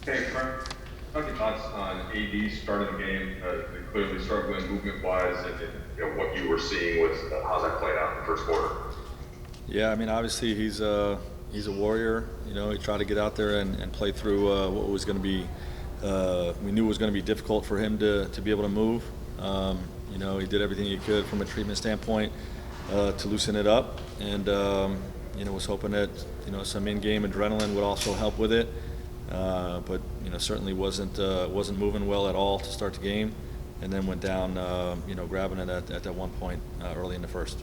Hey, Frank, talk your thoughts on AD starting the game, clearly struggling movement-wise, and what you were seeing was how's that played out in the first quarter? Yeah, I mean, obviously he's a warrior. You know, he tried to get out there and play through what was going to be. We knew it was going to be difficult for him to be able to move. You know, he did everything he could from a treatment standpoint to loosen it up, and you know, was hoping that some in-game adrenaline would also help with it. But certainly wasn't moving well at all to start the game, and then went down. Grabbing it at that one point early in the first.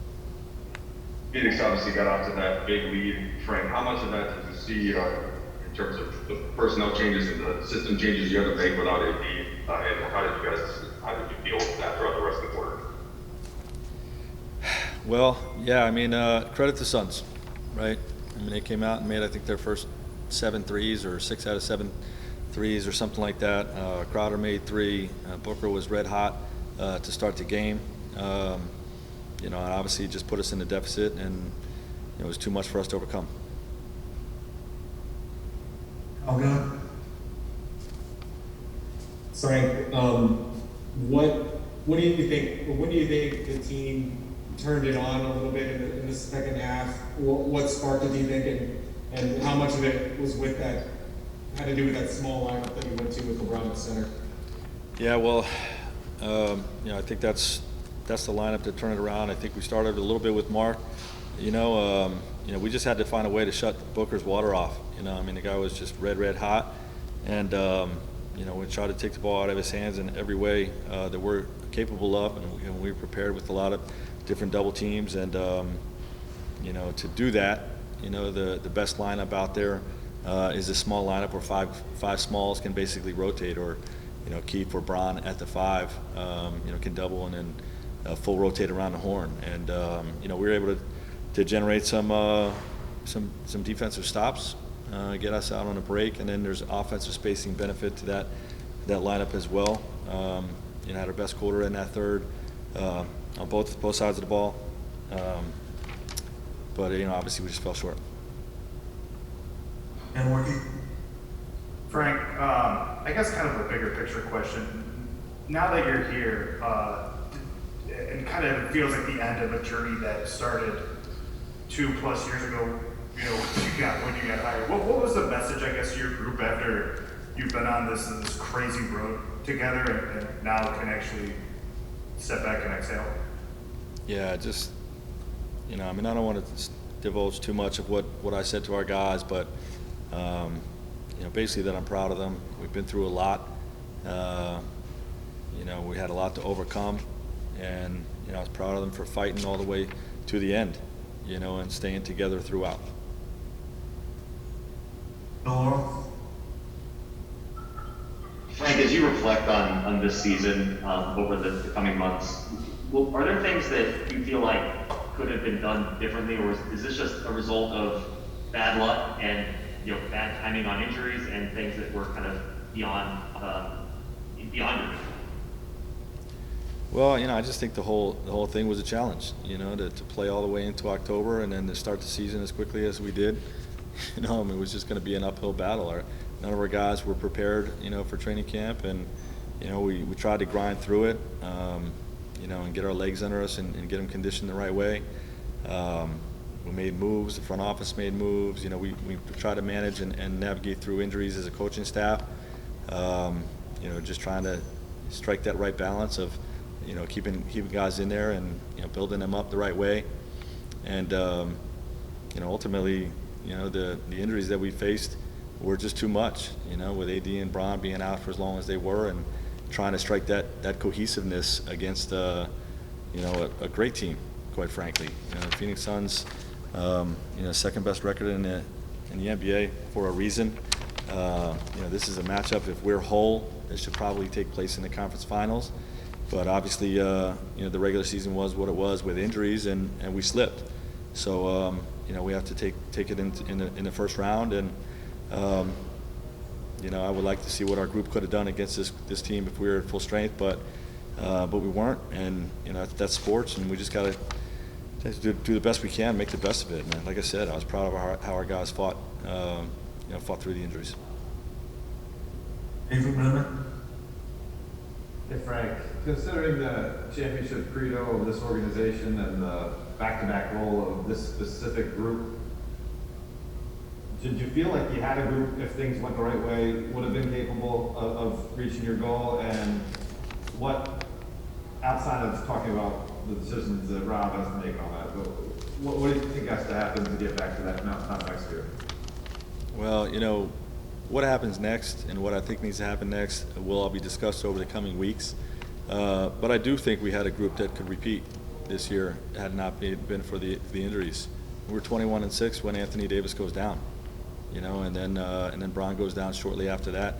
Phoenix obviously got off to that big lead. Frank, how much of that did you see in terms of the personnel changes and the system changes you had to make without AD? And how did you deal with that throughout the rest of the quarter? Well, yeah, I mean, credit to Suns, right? I mean, they came out and made, I think, their first 7 threes or 6 out of 7 threes or something like that. Crowder made 3. Booker was red hot to start the game. And obviously it just put us in a deficit, and it was too much for us to overcome. Alga? Frank, what do you think? When do you think the team turned it on a little bit in the second half? What sparked it, do you think, and how much of it was with that had to do with that small lineup that you went to with LeBron at center? Yeah, well, I think that's the lineup that turned it around. I think we started a little bit with Mark. We just had to find a way to shut Booker's water off. I mean, the guy was just red hot, and we tried to take the ball out of his hands in every way that we're capable of, and we were prepared with a lot of different double teams, and to do that, the best lineup out there is a small lineup where five smalls can basically rotate, or Keith or Bron at the 5 can double and then full rotate around the horn, and we were able to generate some defensive stops, get us out on a break, and then there's offensive spacing benefit to that lineup as well. Had our best quarter in that third on both sides of the ball, but obviously we just fell short. And Morky? Frank, I guess kind of a bigger picture question. Now that you're here, and kind of feels like the end of a journey that started 2+ years ago, when you got hired. What was the message, I guess, to your group after you've been on this crazy road together and now can actually step back and exhale? Yeah, just, I mean, I don't want to divulge too much of what I said to our guys, but, basically that I'm proud of them. We've been through a lot. We had a lot to overcome, and, I was proud of them for fighting all the way to the end, and staying together throughout. Laurel? Frank, as you reflect on this season over the coming months, are there things that you feel like could have been done differently, or is this just a result of bad luck and bad timing on injuries and things that were kind of beyond your control? Well, I just think the whole thing was a challenge, to play all the way into October and then to start the season as quickly as we did. It was just going to be an uphill battle. None of our guys were prepared, for training camp, and we tried to grind through it, and get our legs under us and get them conditioned the right way. We made moves. The front office made moves. We tried to manage and navigate through injuries as a coaching staff. Just trying to strike that right balance of keeping guys in there and building them up the right way, and ultimately the injuries that we faced were just too much, with AD and Bron being out for as long as they were, and trying to strike that cohesiveness against a great team, quite frankly. The Phoenix Suns, second best record in the NBA for a reason. This is a matchup. If we're whole, it should probably take place in the conference finals. But obviously, the regular season was what it was with injuries, and we slipped. So, we have to take it in the first round, and I would like to see what our group could have done against this team if we were at full strength, but we weren't, and that's sports, and we just got to do the best we can, make the best of it. And like I said, I was proud of how our guys fought through the injuries. David Bennett? Hey Frank, considering the championship credo of this organization and the back-to-back role of this specific group, did you feel like you had a group, if things went the right way, would have been capable of reaching your goal? And what, outside of talking about the decisions that Rob has to make on that, what do you think has to happen to get back to that mountaintop next year? Well, what happens next and what I think needs to happen next will all be discussed over the coming weeks. But I do think we had a group that could repeat this year had not been for the injuries. We were 21-6 when Anthony Davis goes down, and then Braun goes down shortly after that.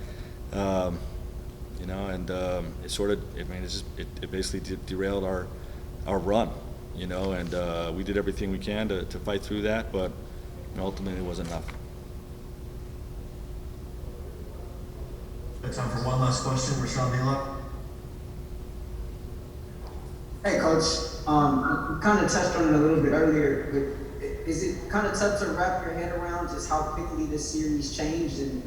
It sort of, it basically derailed our run, and we did everything we can to fight through that, but ultimately it wasn't enough. Got time for one last question, Rashad Neal. Hey, Coach. You kind of touched on it a little bit earlier, but is it kind of tough to wrap your head around just how quickly this series changed? And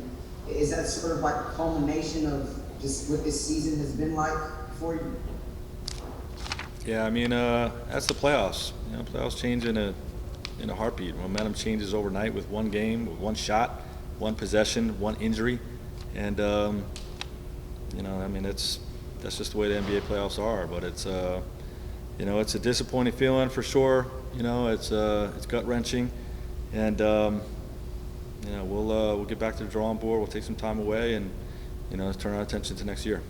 is that sort of like a culmination of just what this season has been like for you? Yeah, that's the playoffs. Playoffs change in a heartbeat. Momentum changes overnight with one game, with one shot, one possession, one injury. And, that's just the way the NBA playoffs are. But it's a disappointing feeling for sure. It's gut-wrenching. And, we'll get back to the drawing board. We'll take some time away and, turn our attention to next year.